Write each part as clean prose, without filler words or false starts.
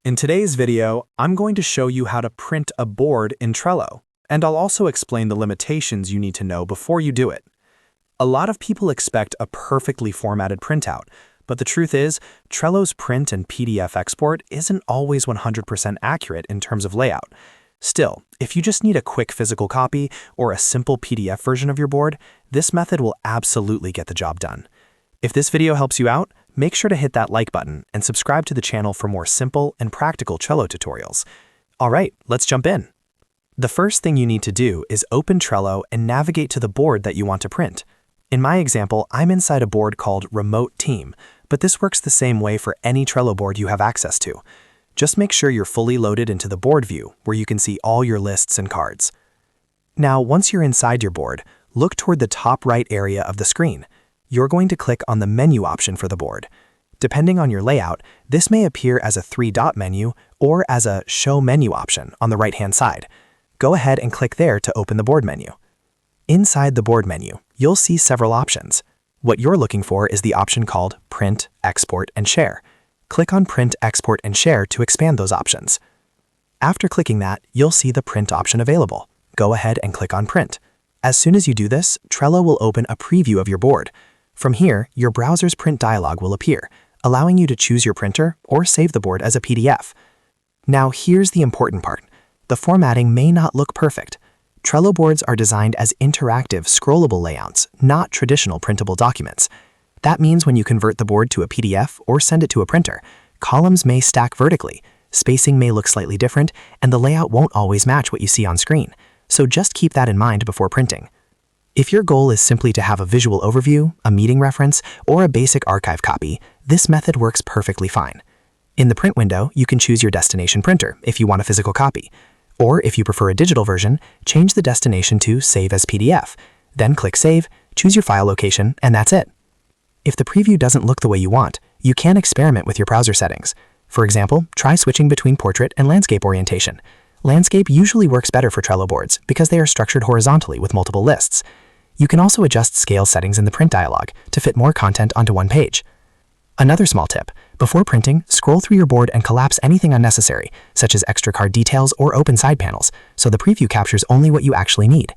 In today's video, I'm going to show you how to print a board in Trello, and I'll also explain the limitations you need to know before you do it. A lot of people expect a perfectly formatted printout, but the truth is, Trello's print and PDF export isn't always 100% accurate in terms of layout. Still, if you just need a quick physical copy or a simple PDF version of your board, this method will absolutely get the job done. If this video helps you out, make sure to hit that like button and subscribe to the channel for more simple and practical Trello tutorials. Alright, let's jump in. The first thing you need to do is open Trello and navigate to the board that you want to print. In my example, I'm inside a board called Remote Team, but this works the same way for any Trello board you have access to. Just make sure you're fully loaded into the board view where you can see all your lists and cards. Now, once you're inside your board, look toward the top right area of the screen. You're going to click on the menu option for the board. Depending on your layout, this may appear as a three-dot menu or as a Show Menu option on the right-hand side. Go ahead and click there to open the board menu. Inside the board menu, you'll see several options. What you're looking for is the option called Print, Export, and Share. Click on Print, Export, and Share to expand those options. After clicking that, you'll see the Print option available. Go ahead and click on Print. As soon as you do this, Trello will open a preview of your board. From here, your browser's print dialog will appear, allowing you to choose your printer or save the board as a PDF. Now here's the important part. The formatting may not look perfect. Trello boards are designed as interactive, scrollable layouts, not traditional printable documents. That means when you convert the board to a PDF or send it to a printer, columns may stack vertically, spacing may look slightly different, and the layout won't always match what you see on screen. So just keep that in mind before printing. If your goal is simply to have a visual overview, a meeting reference, or a basic archive copy, this method works perfectly fine. In the print window, you can choose your destination printer if you want a physical copy. Or if you prefer a digital version, change the destination to Save as PDF. Then click Save, choose your file location, and that's it. If the preview doesn't look the way you want, you can experiment with your browser settings. For example, try switching between portrait and landscape orientation. Landscape usually works better for Trello boards because they are structured horizontally with multiple lists. You can also adjust scale settings in the print dialog to fit more content onto one page. Another small tip, before printing, scroll through your board and collapse anything unnecessary, such as extra card details or open side panels, so the preview captures only what you actually need.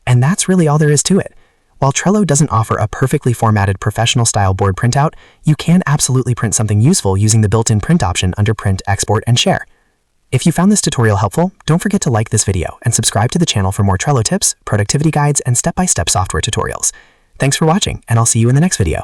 And that's really all there is to it. While Trello doesn't offer a perfectly formatted professional-style board printout, you can absolutely print something useful using the built-in print option under Print, Export, and Share. If you found this tutorial helpful, don't forget to like this video and subscribe to the channel for more Trello tips, productivity guides, and step-by-step software tutorials. Thanks for watching, and I'll see you in the next video.